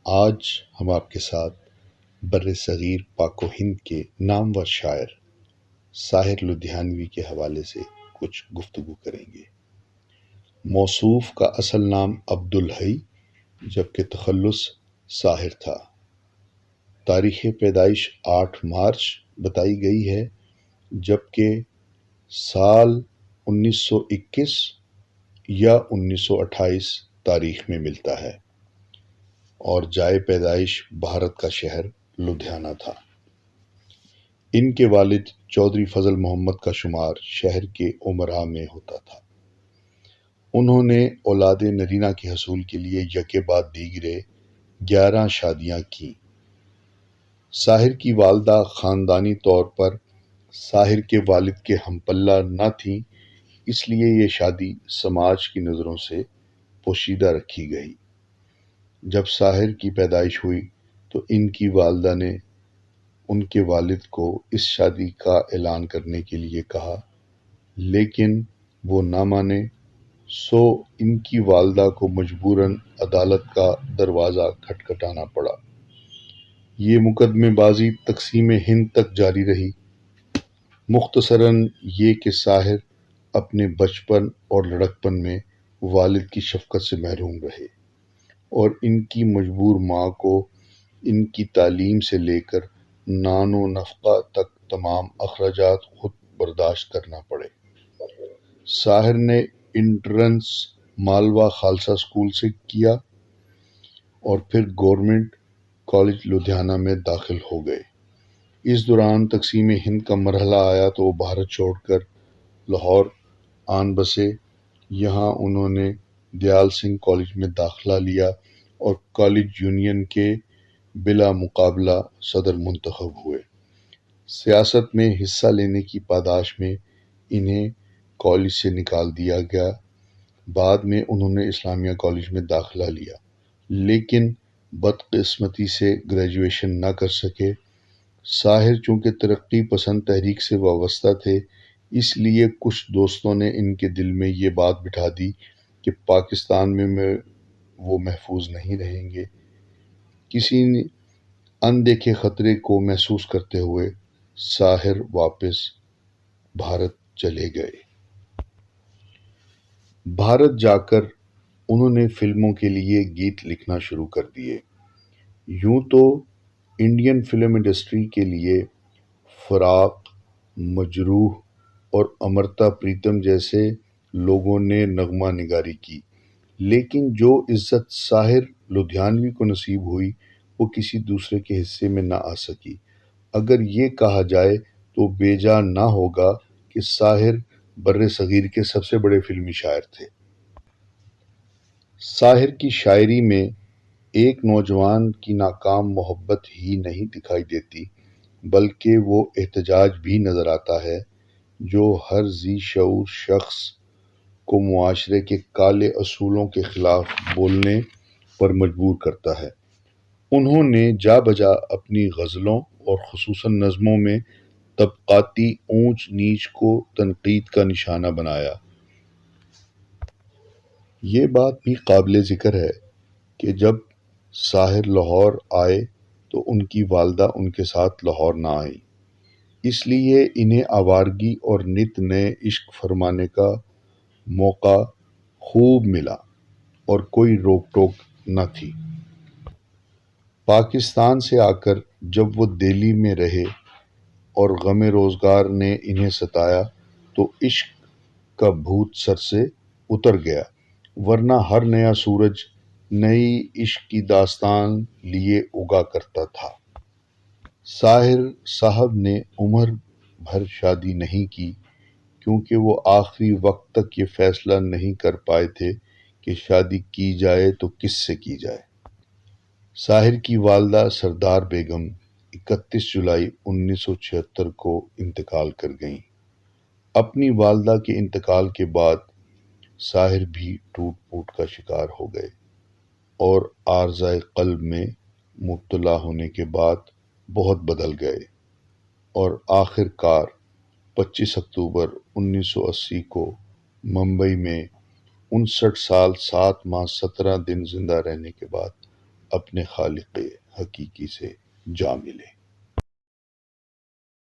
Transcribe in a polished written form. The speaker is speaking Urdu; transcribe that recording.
آج ہم آپ کے ساتھ بر صغیر پاک و ہند کے نامور شاعر ساحر لدھیانوی کے حوالے سے کچھ گفتگو کریں گے۔ موصوف کا اصل نام عبدالحی جبکہ تخلص ساحر تھا۔ تاریخ پیدائش 8 مارچ بتائی گئی ہے جبکہ سال 1921 یا 1928 تاریخ میں ملتا ہے اور جائے پیدائش بھارت کا شہر لدھیانہ تھا۔ ان کے والد چودھری فضل محمد کا شمار شہر کے امراء میں ہوتا تھا۔ انہوں نے اولاد نرینہ کے حصول کے لیے یکے بعد دیگرے 11 شادیاں کیں۔ ساحر کی والدہ خاندانی طور پر ساحر کے والد کے ہم پلہ نہ تھیں، اس لیے یہ شادی سماج کی نظروں سے پوشیدہ رکھی گئی۔ جب ساحر کی پیدائش ہوئی تو ان کی والدہ نے ان کے والد کو اس شادی کا اعلان کرنے کے لیے کہا، لیکن وہ نہ مانے، سو ان کی والدہ کو مجبوراً عدالت کا دروازہ کھٹکھٹانا پڑا۔ یہ مقدمے بازی تقسیم ہند تک جاری رہی۔ مختصراً یہ کہ ساحر اپنے بچپن اور لڑکپن میں والد کی شفقت سے محروم رہے اور ان کی مجبور ماں کو ان کی تعلیم سے لے کر نان و نفقہ تک تمام اخراجات خود برداشت کرنا پڑے۔ ساحر نے انٹرنس مالوہ خالصہ اسکول سے کیا اور پھر گورنمنٹ کالج لدھیانہ میں داخل ہو گئے۔ اس دوران تقسیم ہند کا مرحلہ آیا تو وہ بھارت چھوڑ کر لاہور آن بسے۔ یہاں انہوں نے دیال سنگھ کالج میں داخلہ لیا اور کالج یونین کے بلا مقابلہ صدر منتخب ہوئے۔ سیاست میں حصہ لینے کی پاداش میں انہیں کالج سے نکال دیا گیا۔ بعد میں انہوں نے اسلامیہ کالج میں داخلہ لیا لیکن بدقسمتی سے گریجویشن نہ کر سکے۔ ساحر چونکہ ترقی پسند تحریک سے وابستہ تھے، اس لیے کچھ دوستوں نے ان کے دل میں یہ بات بٹھا دی کہ پاکستان میں وہ محفوظ نہیں رہیں گے۔ کسی اندیکھے خطرے کو محسوس کرتے ہوئے ساحر واپس بھارت چلے گئے۔ بھارت جا کر انہوں نے فلموں کے لیے گیت لکھنا شروع کر دیے۔ یوں تو انڈین فلم انڈسٹری کے لیے فراق، مجروح اور امرتا پریتم جیسے لوگوں نے نغمہ نگاری کی، لیکن جو عزت ساحر لدھیانوی کو نصیب ہوئی وہ کسی دوسرے کے حصے میں نہ آ سکی۔ اگر یہ کہا جائے تو بیجا نہ ہوگا کہ ساحر بر صغیر کے سب سے بڑے فلمی شاعر تھے۔ ساحر کی شاعری میں ایک نوجوان کی ناکام محبت ہی نہیں دکھائی دیتی بلکہ وہ احتجاج بھی نظر آتا ہے جو ہر ذی شعور شخص کو معاشرے کے کالے اصولوں کے خلاف بولنے پر مجبور کرتا ہے۔ انہوں نے جا بجا اپنی غزلوں اور خصوصاً نظموں میں طبقاتی اونچ نیچ کو تنقید کا نشانہ بنایا۔ یہ بات بھی قابل ذکر ہے کہ جب ساحر لاہور آئے تو ان کی والدہ ان کے ساتھ لاہور نہ آئیں، اس لیے انہیں آوارگی اور نت نئے عشق فرمانے کا موقع خوب ملا اور کوئی روک ٹوک نہ تھی۔ پاکستان سے آ کر جب وہ دہلی میں رہے اور غم روزگار نے انہیں ستایا تو عشق کا بھوت سر سے اتر گیا، ورنہ ہر نیا سورج نئی عشق کی داستان لیے اگا کرتا تھا۔ ساحر صاحب نے عمر بھر شادی نہیں کی کیونکہ وہ آخری وقت تک یہ فیصلہ نہیں کر پائے تھے کہ شادی کی جائے تو کس سے کی جائے۔ ساحر کی والدہ سردار بیگم 31 جولائی 1976 کو انتقال کر گئیں۔ اپنی والدہ کے انتقال کے بعد ساحر بھی ٹوٹ پھوٹ کا شکار ہو گئے اور عارضہ قلب میں مبتلا ہونے کے بعد بہت بدل گئے اور آخر کار 25 اکتوبر 1980 کو ممبئی میں 59 سال 7 ماہ 17 دن زندہ رہنے کے بعد اپنے خالق حقیقی سے جا ملے۔